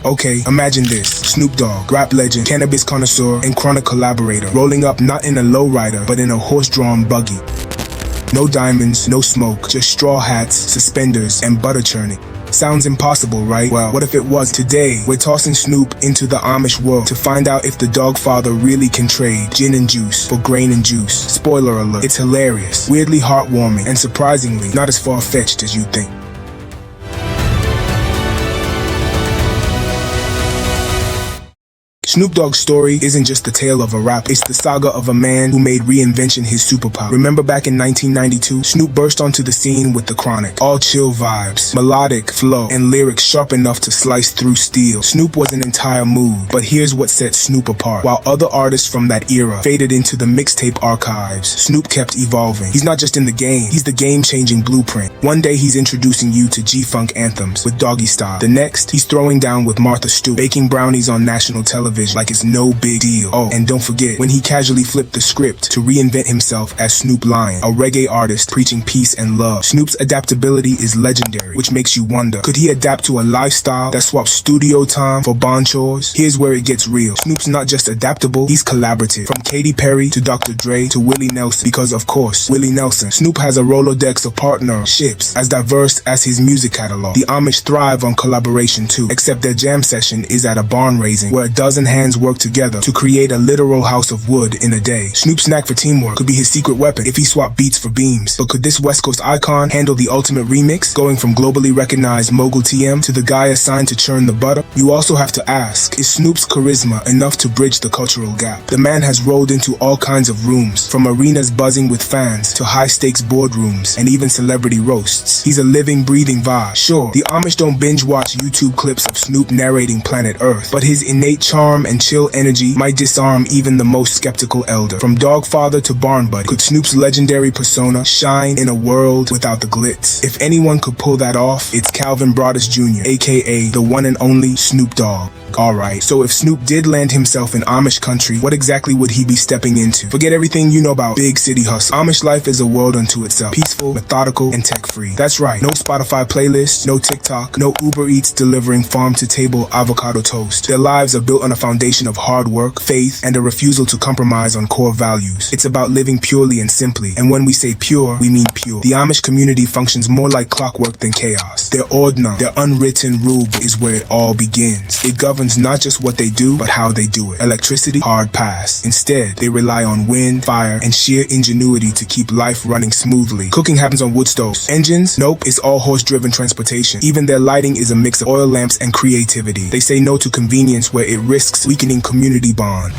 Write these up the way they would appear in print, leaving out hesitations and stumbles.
Okay, imagine this. Snoop Dogg, rap legend, cannabis connoisseur, and chronic collaborator, rolling up not in a lowrider, but in a horse-drawn buggy. No diamonds, no smoke, just straw hats, suspenders, and butter churning. Sounds impossible, right? Well, what if it was? Today, we're tossing Snoop into the Amish world to find out if the dog father really can trade gin and juice for grain and juice. Spoiler alert, it's hilarious, weirdly heartwarming, and surprisingly not as far-fetched as you think. Snoop Dogg's story isn't just the tale of a rapper, it's the saga of a man who made reinvention his superpower. Remember back in 1992, Snoop burst onto the scene with The Chronic. All chill vibes, melodic flow, and lyrics sharp enough to slice through steel. Snoop was an entire mood, but here's what set Snoop apart. While other artists from that era faded into the mixtape archives, Snoop kept evolving. He's not just in the game, he's the game-changing blueprint. One day he's introducing you to G-Funk anthems with Doggy Style. The next, he's throwing down with Martha Stewart, baking brownies on national television like it's no big deal. Oh, and don't forget when he casually flipped the script to reinvent himself as Snoop Lion, a reggae artist preaching peace and love. Snoop's adaptability is legendary, which makes you wonder, could he adapt to a lifestyle that swaps studio time for barn chores? Here's where it gets real. Snoop's not just adaptable, he's collaborative. From Katy Perry to Dr. Dre to Willie Nelson, because of course, Willie Nelson. Snoop has a Rolodex of partnerships as diverse as his music catalog. The Amish thrive on collaboration too, except their jam session is at a barn raising where a dozen hands work together to create a literal house of wood in a day. Snoop's knack for teamwork could be his secret weapon if he swapped beats for beams. But could this West Coast icon handle the ultimate remix, going from globally recognized mogul TM to the guy assigned to churn the butter? You also have to ask, is Snoop's charisma enough to bridge the cultural gap? The man has rolled into all kinds of rooms, from arenas buzzing with fans to high-stakes boardrooms and even celebrity roasts. He's a living, breathing vibe. Sure, the Amish don't binge-watch YouTube clips of Snoop narrating Planet Earth, but his innate charm and chill energy might disarm even the most skeptical elder. From Dogfather to Barn Buddy, could Snoop's legendary persona shine in a world without the glitz? If anyone could pull that off, it's Calvin Broadus Jr., aka the one and only Snoop Dogg. Alright, so if Snoop did land himself in Amish country, what exactly would he be stepping into? Forget everything you know about big city hustle. Amish life is a world unto itself. Peaceful, methodical, and tech-free. That's right, no Spotify playlists, no TikTok, no Uber Eats delivering farm-to-table avocado toast. Their lives are built on a foundation of hard work, faith, and a refusal to compromise on core values. It's about living purely and simply, and when we say pure, we mean pure. The Amish community functions more like clockwork than chaos. Their ordnung, their unwritten rule is where it all begins. It governs not just what they do, but how they do it. Electricity, hard pass. Instead, they rely on wind, fire, and sheer ingenuity to keep life running smoothly. Cooking happens on wood stoves. Engines? Nope, it's all horse-driven transportation. Even their lighting is a mix of oil lamps and creativity. They say no to convenience where it risks weakening community bond.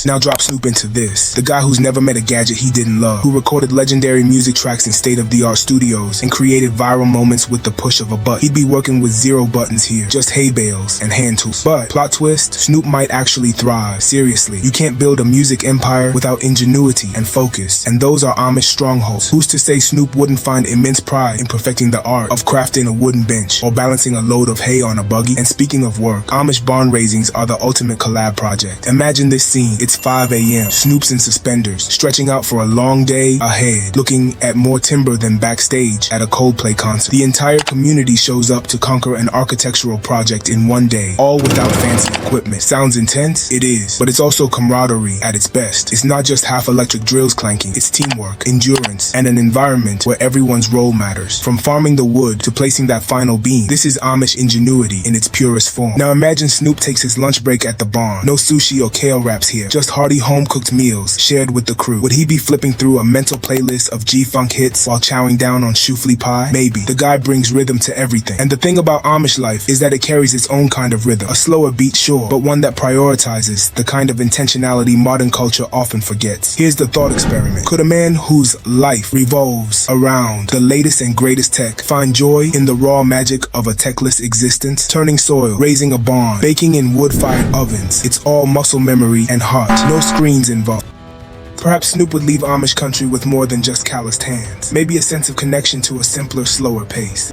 Now drop Snoop into this. The guy who's never met a gadget he didn't love, who recorded legendary music tracks in state-of-the-art studios and created viral moments with the push of a button. He'd be working with 0 buttons here, just hay bales and hand tools. But, plot twist, Snoop might actually thrive. Seriously, you can't build a music empire without ingenuity and focus, and those are Amish strongholds. Who's to say Snoop wouldn't find immense pride in perfecting the art of crafting a wooden bench or balancing a load of hay on a buggy? And speaking of work, Amish barn raisings are the ultimate collab project. Imagine this scene. It's 5 a.m. Snoop's in suspenders, stretching out for a long day ahead, looking at more timber than backstage at a Coldplay concert. The entire community shows up to conquer an architectural project in one day, all without fancy equipment. Sounds intense? It is, but it's also camaraderie at its best. It's not just half-electric drills clanking, it's teamwork, endurance, and an environment where everyone's role matters. From farming the wood to placing that final beam, this is Amish ingenuity in its purest form. Now imagine Snoop takes his lunch break at the barn. No sushi or kale wraps here, just hearty home-cooked meals shared with the crew. Would he be flipping through a mental playlist of G-Funk hits while chowing down on shoofly pie? Maybe. The guy brings rhythm to everything. And the thing about Amish life is that it carries its own kind of rhythm. A slower beat, sure, but one that prioritizes the kind of intentionality modern culture often forgets. Here's the thought experiment. Could a man whose life revolves around the latest and greatest tech find joy in the raw magic of a techless existence? Turning soil, raising a barn, baking in wood-fired ovens. It's all muscle memory and heart. No screens involved. Perhaps Snoop would leave Amish country with more than just calloused hands. Maybe a sense of connection to a simpler, slower pace.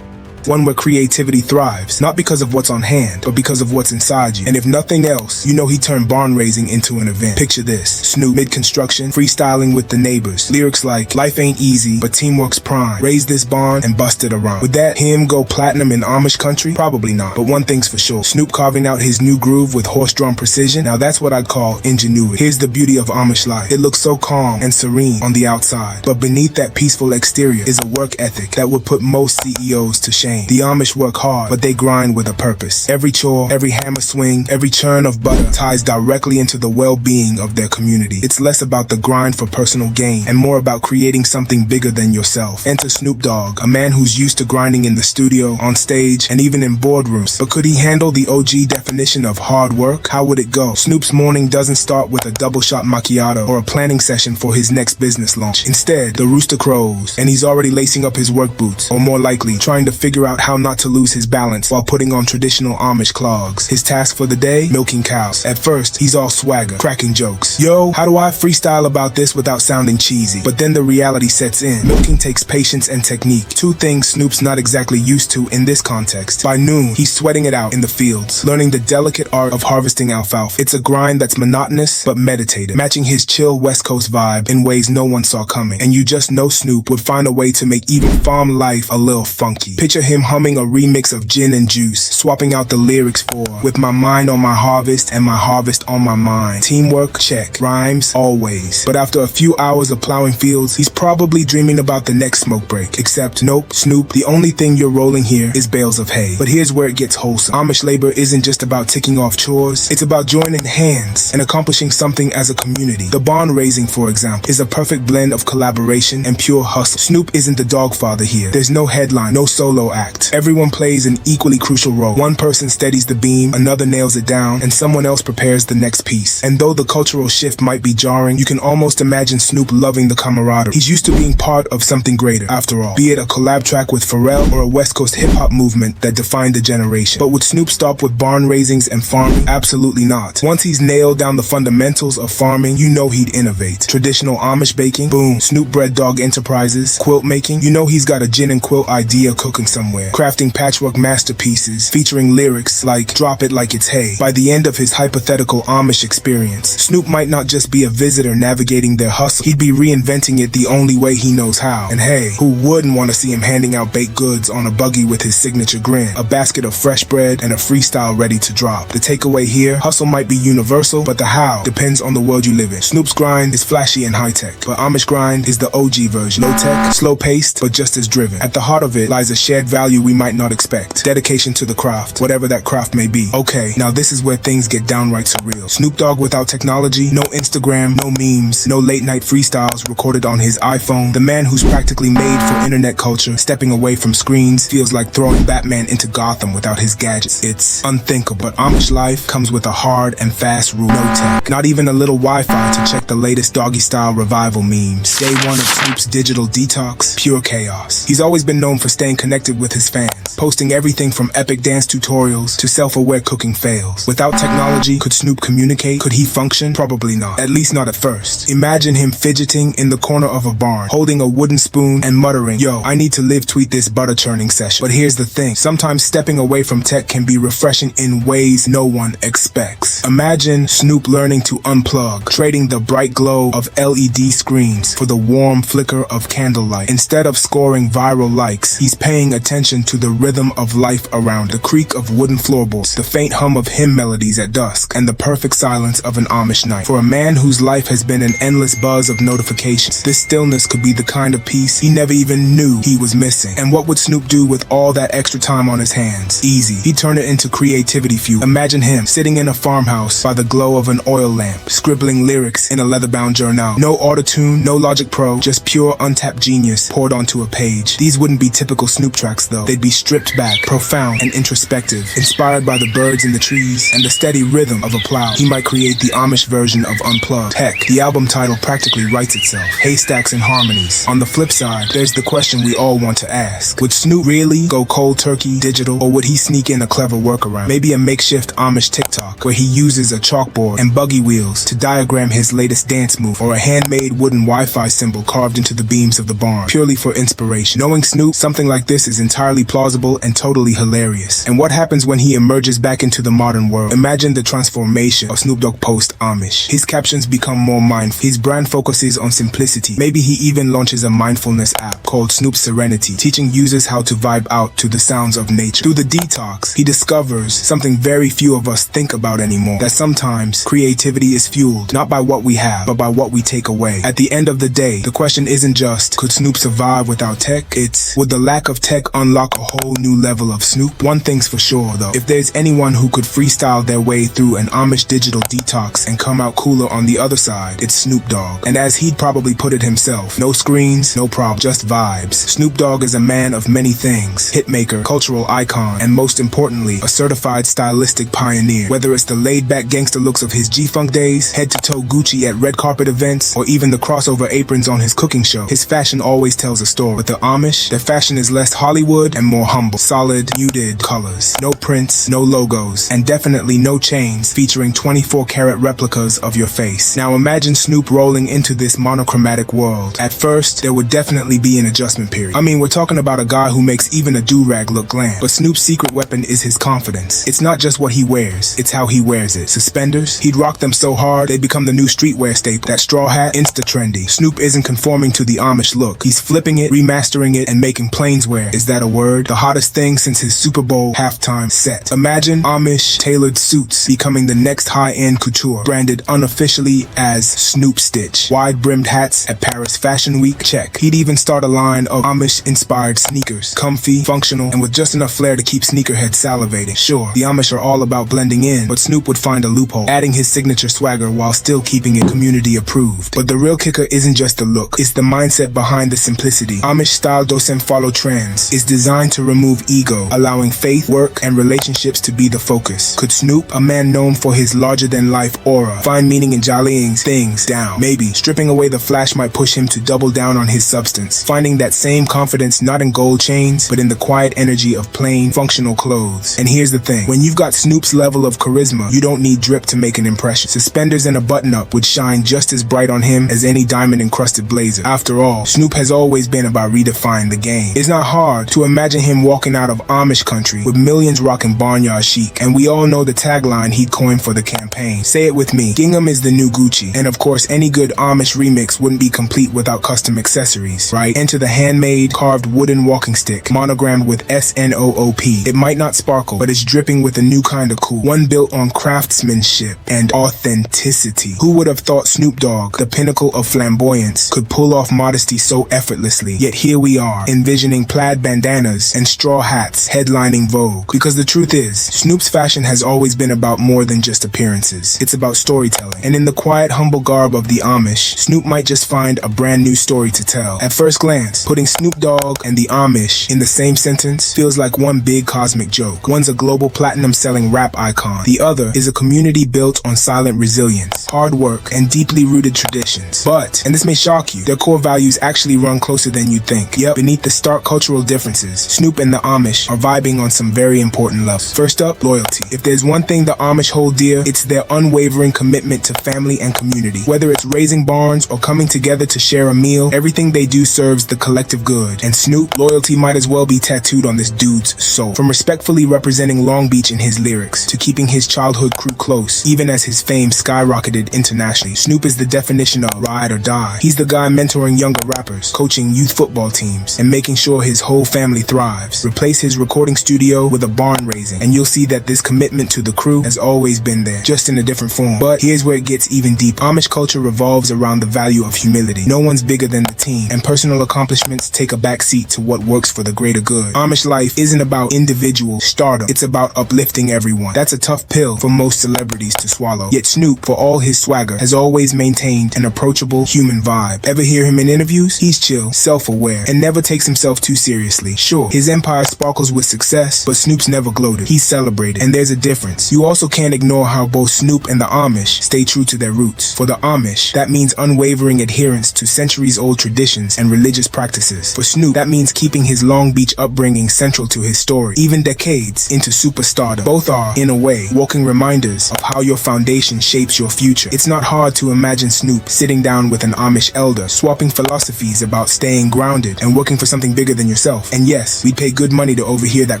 one where creativity thrives, not because of what's on hand, but because of what's inside you. And if nothing else, you know he turned barn raising into an event. Picture this, Snoop mid-construction, freestyling with the neighbors. Lyrics like, life ain't easy, but teamwork's prime. Raise this barn and bust it around. Would that him go platinum in Amish country? Probably not, but one thing's for sure. Snoop carving out his new groove with horse-drawn precision, now that's what I'd call ingenuity. Here's the beauty of Amish life. It looks so calm and serene on the outside, but beneath that peaceful exterior is a work ethic that would put most CEOs to shame. The Amish work hard, but they grind with a purpose. Every chore, every hammer swing, every churn of butter ties directly into the well-being of their community. It's less about the grind for personal gain and more about creating something bigger than yourself. Enter Snoop Dogg, a man who's used to grinding in the studio, on stage, and even in boardrooms. But could he handle the OG definition of hard work? How would it go? Snoop's morning doesn't start with a double shot macchiato or a planning session for his next business launch. Instead, the rooster crows, and he's already lacing up his work boots, or more likely, trying to figure out how not to lose his balance while putting on traditional Amish clogs. His task for the day? Milking cows. At first, he's all swagger, cracking jokes. Yo, how do I freestyle about this without sounding cheesy? But then the reality sets in. Milking takes patience and technique, two things Snoop's not exactly used to in this context. By noon, he's sweating it out in the fields, learning the delicate art of harvesting alfalfa. It's a grind that's monotonous but meditative, matching his chill West Coast vibe in ways no one saw coming. And you just know Snoop would find a way to make even farm life a little funky. Picture him humming a remix of Gin and Juice, swapping out the lyrics for with my mind on my harvest and my harvest on my mind. Teamwork, check. Rhymes, always. But after a few hours of plowing fields, he's probably dreaming about the next smoke break. Except, nope, Snoop, the only thing you're rolling here is bales of hay. But here's where it gets wholesome. Amish labor isn't just about ticking off chores, it's about joining hands and accomplishing something as a community. The barn raising, for example, is a perfect blend of collaboration and pure hustle. Snoop isn't the dogfather here. There's no headline, no solo act. Everyone plays an equally crucial role. One person steadies the beam, another nails it down, and someone else prepares the next piece. And though the cultural shift might be jarring, you can almost imagine Snoop loving the camaraderie. He's used to being part of something greater, after all. Be it a collab track with Pharrell or a West Coast hip-hop movement that defined the generation. But would Snoop stop with barn raisings and farming? Absolutely not. Once he's nailed down the fundamentals of farming, you know he'd innovate. Traditional Amish baking? Boom. Snoop Bread Dog Enterprises? Quilt making? You know he's got a gin and quilt idea cooking somewhere. Crafting patchwork masterpieces featuring lyrics like drop it like it's hay. By the end of his hypothetical Amish experience, Snoop might not just be a visitor navigating their hustle, he'd be reinventing it the only way he knows how. And hey, who wouldn't want to see him handing out baked goods on a buggy with his signature grin, a basket of fresh bread, and a freestyle ready to drop? The takeaway here, hustle might be universal, but the how depends on the world you live in. Snoop's grind is flashy and high-tech, but Amish grind is the OG version. Low-tech, slow-paced, but just as driven. At the heart of it lies a shared value we might not expect. Dedication to the craft, whatever that craft may be. Okay, now this is where things get downright surreal. Snoop Dogg without technology, no Instagram, no memes, no late-night freestyles recorded on his iPhone. The man who's practically made for internet culture, stepping away from screens, feels like throwing Batman into Gotham without his gadgets. It's unthinkable. But Amish life comes with a hard and fast rule. No tech, not even a little Wi-Fi to check the latest doggy-style revival memes. Day one of Snoop's digital detox, pure chaos. He's always been known for staying connected with his fans, posting everything from epic dance tutorials to self-aware cooking fails. Without technology, could Snoop communicate? Could he function? Probably not. At least not at first. Imagine him fidgeting in the corner of a barn, holding a wooden spoon and muttering, yo, I need to live tweet this butter churning session. But here's the thing, sometimes stepping away from tech can be refreshing in ways no one expects. Imagine Snoop learning to unplug, trading the bright glow of LED screens for the warm flicker of candlelight. Instead of scoring viral likes, he's paying attention to the rhythm of life around, the creak of wooden floorboards, the faint hum of hymn melodies at dusk, and the perfect silence of an Amish night. For a man whose life has been an endless buzz of notifications, this stillness could be the kind of peace he never even knew he was missing. And what would Snoop do with all that extra time on his hands? Easy. He'd turn it into creativity fuel. Imagine him sitting in a farmhouse by the glow of an oil lamp, scribbling lyrics in a leather-bound journal. No autotune, no Logic Pro, just pure untapped genius poured onto a page. These wouldn't be typical Snoop tracks though. They'd be stripped back, profound and introspective, inspired by the birds in the trees and the steady rhythm of a plow. He might create the Amish version of Unplugged. Heck, the album title practically writes itself. Haystacks and Harmonies. On the flip side, there's the question we all want to ask. Would Snoop really go cold turkey digital, or would he sneak in a clever workaround? Maybe a makeshift Amish TikTok where he uses a chalkboard and buggy wheels to diagram his latest dance move, or a handmade wooden Wi-Fi symbol carved into the beams of the barn, purely for inspiration. Knowing Snoop, something like this is entirely plausible and totally hilarious. And what happens when he emerges back into the modern world? Imagine the transformation of Snoop Dogg post-Amish. His captions become more mindful. His brand focuses on simplicity. Maybe he even launches a mindfulness app called Snoop Serenity, teaching users how to vibe out to the sounds of nature. Through the Detox, he discovers something very few of us think about anymore, that sometimes creativity is fueled not by what we have, but by what we take away. At the end of the day, the question isn't just, could Snoop survive without tech? It's, would the lack of tech unlock a whole new level of Snoop? One thing's for sure though, if there's anyone who could freestyle their way through an Amish digital detox and come out cooler on the other side, it's Snoop Dogg. And as he'd probably put it himself, no screens, no problem, just vibes. Snoop Dogg is a man of many things: hitmaker, cultural icon, and most importantly, a certified stylistic pioneer. Whether it's the laid-back gangster looks of his G-Funk days, head-to-toe Gucci at red carpet events, or even the crossover aprons on his cooking show, his fashion always tells a story. But the Amish, their fashion is less Hollywood and more humble. Solid, muted colors, no prints, no logos, and definitely no chains featuring 24-karat replicas of your face. Now imagine Snoop rolling into this monochromatic world. At first, there would definitely be an adjustment period. I mean, we're talking about a guy who makes even a do-rag look glam. But Snoop's secret weapon is his confidence. It's not just what he wears, it's how he wears it. Suspenders, he'd rock them so hard, they become the new streetwear staple. That straw hat, insta-trendy. Snoop isn't conforming to the Amish look. He's flipping it, remastering it, and making plainswear, is that a word? The hottest thing since his Super Bowl halftime set. Imagine Amish tailored suits becoming the next high-end couture, branded unofficially as Snoop Stitch. Wide-brimmed hats at Paris Fashion Week, check. He'd even start a line of Amish-inspired sneakers. Comfy, functional, and with just enough flair to keep sneakerheads salivating. Sure, the Amish are all about blending in, but Snoop would find a loophole, adding his signature swagger while still keeping it community approved. But the real kicker isn't just the look, it's the mindset behind the simplicity. Amish style doesn't follow trends. It's designed to remove ego, allowing faith, work, and relationships to be the focus. Could Snoop, a man known for his larger-than-life aura, find meaning in jollying things down? Maybe. Stripping away the flash might push him to double down on his substance, finding that same confidence not in gold chains, but in the quiet energy of plain, functional clothes. And here's the thing, when you've got Snoop's level of charisma, you don't need drip to make an impression. Suspenders and a button-up would shine just as bright on him as any diamond-encrusted blazer. After all, Snoop has always been about redefining the game. It's not hard to imagine him walking out of Amish country with millions rocking barnyard chic, and we all know the tagline he'd coined for the campaign. Say it with me, Gingham is the new Gucci. And of course, any good Amish remix wouldn't be complete without custom accessories, right? Enter the handmade, carved wooden walking stick, monogrammed with S-N-O-O-P. It might not sparkle, but it's dripping with a new kind of cool, one built on craftsmanship and authenticity. Who would have thought Snoop Dogg, the pinnacle of flamboyance, could pull off modesty so effortlessly? Yet here we are, envisioning plaid bandanas and straw hats headlining Vogue. Because the truth is, Snoop's fashion has always been about more than just appearances. It's about storytelling. And in the quiet, humble garb of the Amish, Snoop might just find a brand new story to tell. At first glance, putting Snoop Dogg and the Amish in the same sentence feels like one big cosmic joke. One's a global platinum-selling rap icon. The other is a community built on silent resilience, hard work, and deeply rooted traditions. But, and this may shock you, their core values actually run closer than you'd think. Yep, beneath the stark cultural differences, Snoop and the Amish are vibing on some very important levels. First up, loyalty. If there's one thing the Amish hold dear, it's their unwavering commitment to family and community. Whether it's raising barns or coming together to share a meal, everything they do serves the collective good. And Snoop, loyalty might as well be tattooed on this dude's soul. From respectfully representing Long Beach in his lyrics, to keeping his childhood crew close, even as his fame skyrocketed internationally, Snoop is the definition of ride or die. He's the guy mentoring younger rappers, coaching youth football teams, and making sure his whole family thrives. Replace his recording studio with a barn raising, and you'll see that this commitment to the crew has always been there, just in a different form. But here's where it gets even deeper. Amish culture revolves around the value of humility. No one's bigger than the team, and personal accomplishments take a backseat to what works for the greater good. Amish life isn't about individual stardom, it's about uplifting everyone. That's a tough pill for most celebrities to swallow. Yet Snoop, for all his swagger, has always maintained an approachable human vibe. Ever hear him in interviews? He's chill, self-aware, and never takes himself too seriously. Sure, his empire sparkles with success, but Snoop's never gloated. He's celebrated, and there's a difference. You also can't ignore how both Snoop and the Amish stay true to their roots. For the Amish, that means unwavering adherence to centuries-old traditions and religious practices. For Snoop, that means keeping his Long Beach upbringing central to his story, even decades into superstardom. Both are, in a way, walking reminders of how your foundation shapes your future. It's not hard to imagine Snoop sitting down with an Amish elder, swapping philosophies about staying grounded and working for something bigger than yourself. And And yes, we'd pay good money to overhear that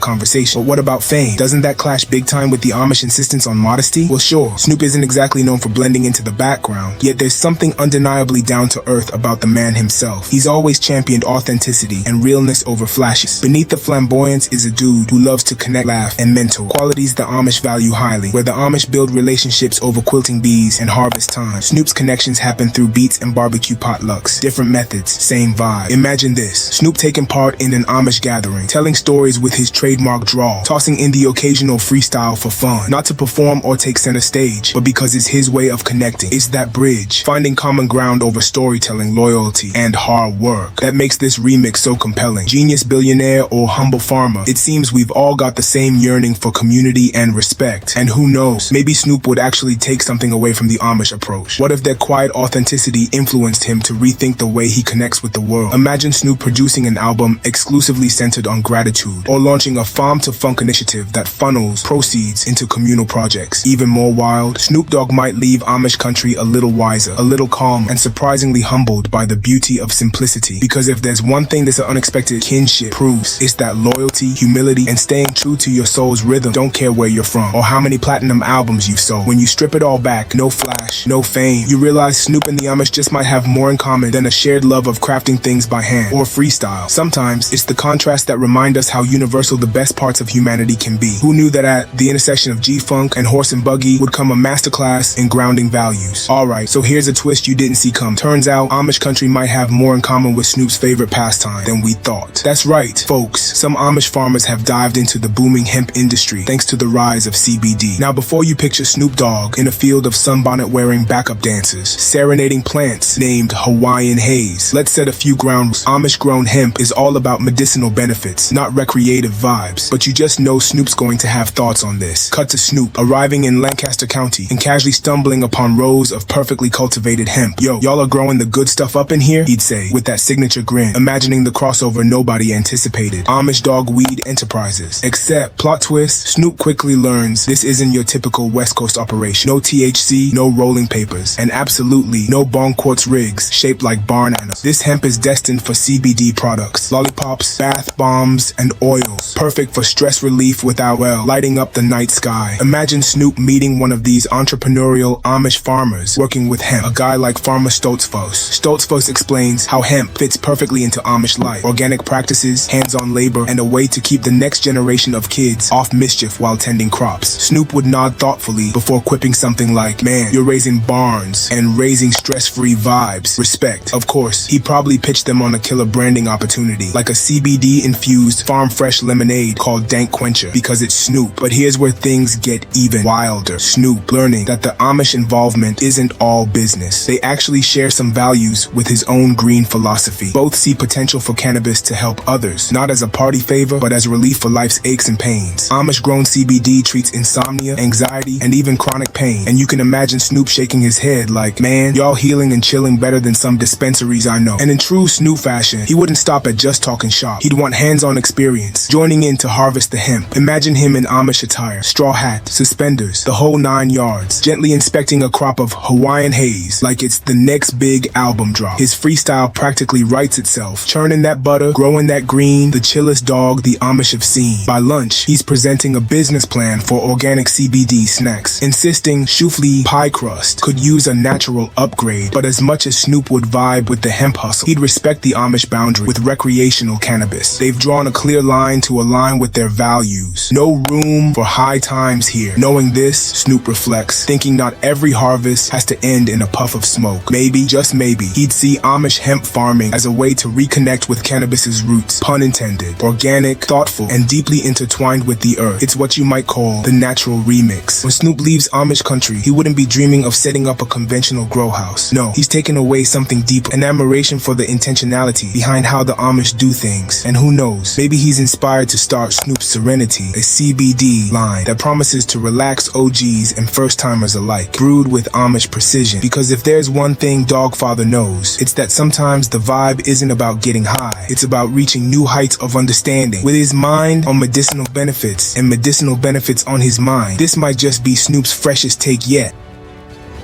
conversation. But what about fame? Doesn't that clash big time with the Amish insistence on modesty? Well, sure, Snoop isn't exactly known for blending into the background, yet there's something undeniably down to earth about the man himself. He's always championed authenticity and realness over flashes. Beneath the flamboyance is a dude who loves to connect, laugh, and mentor, qualities the Amish value highly. Where the Amish build relationships over quilting bees and harvest time, Snoop's connections happen through beats and barbecue potlucks. Different methods, same vibe. Imagine this, Snoop taking part in an Amish gathering, telling stories with his trademark drawl, tossing in the occasional freestyle for fun, not to perform or take center stage, but because it's his way of connecting. It's that bridge, finding common ground over storytelling, loyalty, and hard work that makes this remix so compelling. Genius billionaire or humble farmer, it seems we've all got the same yearning for community and respect. And who knows, maybe Snoop would actually take something away from the Amish approach. What if their quiet authenticity influenced him to rethink the way he connects with the world? Imagine Snoop producing an album exclusively centered on gratitude, or launching a farm to funk initiative that funnels proceeds into communal projects. Even more wild, Snoop Dogg might leave Amish country a little wiser, a little calm, and surprisingly humbled by the beauty of simplicity. Because if there's one thing this unexpected kinship proves, it's that loyalty, humility, and staying true to your soul's rhythm don't care where you're from or how many platinum albums you've sold. When you strip it all back, no flash, no fame, you realize Snoop and the Amish just might have more in common than a shared love of crafting things by hand or freestyle. Sometimes it's the contrast that remind us how universal the best parts of humanity can be. Who knew that at the intersection of G-Funk and Horse and Buggy would come a masterclass in grounding values? Alright, so here's a twist you didn't see come. Turns out Amish country might have more in common with Snoop's favorite pastime than we thought. That's right, folks. Some Amish farmers have dived into the booming hemp industry thanks to the rise of CBD. Now before you picture Snoop Dogg in a field of sunbonnet wearing backup dancers, serenading plants named Hawaiian Haze, let's set a few ground rules. Amish grown hemp is all about medicinal benefits, not recreative vibes. But you just know Snoop's going to have thoughts on this. Cut to Snoop arriving in Lancaster County and casually stumbling upon rows of perfectly cultivated hemp. Yo, y'all are growing the good stuff up in here? He'd say with that signature grin, imagining the crossover nobody anticipated. Amish Dog Weed Enterprises. Except, plot twist, Snoop quickly learns this isn't your typical West Coast operation. No THC, no rolling papers, and absolutely no bong quartz rigs shaped like barn animals. This hemp is destined for CBD products, lollipops, bath bombs, and oils. Perfect for stress relief without, well, lighting up the night sky. Imagine Snoop meeting one of these entrepreneurial Amish farmers working with hemp, a guy like Farmer Stoltzfos. Stoltzfos explains how hemp fits perfectly into Amish life. Organic practices, hands-on labor, and a way to keep the next generation of kids off mischief while tending crops. Snoop would nod thoughtfully before quipping something like, man, you're raising barns and raising stress-free vibes. Respect. Of course, he probably pitched them on a killer branding opportunity, like a CBD-infused farm-fresh lemonade called Dank Quencher, because it's Snoop. But here's where things get even wilder. Snoop learning that the Amish involvement isn't all business. They actually share some values with his own green philosophy. Both see potential for cannabis to help others, not as a party favor, but as relief for life's aches and pains. Amish-grown CBD treats insomnia, anxiety, and even chronic pain. And you can imagine Snoop shaking his head like, man, y'all healing and chilling better than some dispensaries I know. And in true Snoop fashion, he wouldn't stop at just talking shop. He'd want hands-on experience, joining in to harvest the hemp. Imagine him in Amish attire, straw hat, suspenders, the whole 9 yards, gently inspecting a crop of Hawaiian Haze like it's the next big album drop. His freestyle practically writes itself, churning that butter, growing that green, the chillest dog the Amish have seen. By lunch, he's presenting a business plan for organic CBD snacks, insisting Shoofly pie crust could use a natural upgrade. But as much as Snoop would vibe with the hemp hustle, he'd respect the Amish boundary with recreational cannabis. They've drawn a clear line to align with their values. No room for high times here. Knowing this, Snoop reflects, thinking not every harvest has to end in a puff of smoke. Maybe, just maybe, he'd see Amish hemp farming as a way to reconnect with cannabis's roots, pun intended, organic, thoughtful, and deeply intertwined with the earth. It's what you might call the natural remix. When Snoop leaves Amish country, he wouldn't be dreaming of setting up a conventional grow house. No, he's taken away something deep, an admiration for the intentionality behind how the Amish do things. And who knows, maybe he's inspired to start Snoop's Serenity, a CBD line that promises to relax OGs and first-timers alike, brewed with Amish precision. Because if there's one thing Dogfather knows, it's that sometimes the vibe isn't about getting high, it's about reaching new heights of understanding. With his mind on medicinal benefits and medicinal benefits on his mind, this might just be Snoop's freshest take yet.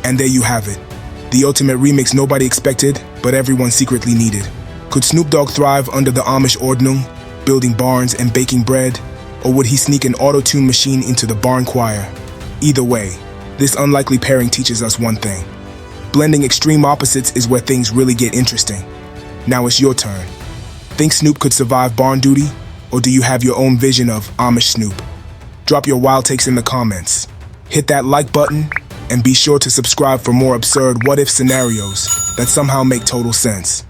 And there you have it. The ultimate remix nobody expected, but everyone secretly needed. Could Snoop Dogg thrive under the Amish ordinal? building barns and baking bread? Or would he sneak an auto-tune machine into the barn choir? Either way, this unlikely pairing teaches us one thing. Blending extreme opposites is where things really get interesting. Now it's your turn. Think Snoop could survive barn duty? Or do you have your own vision of Amish Snoop? Drop your wild takes in the comments. Hit that like button, and be sure to subscribe for more absurd what-if scenarios that somehow make total sense.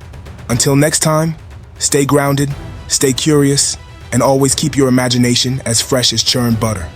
Until next time, stay grounded, stay curious, and always keep your imagination as fresh as churned butter.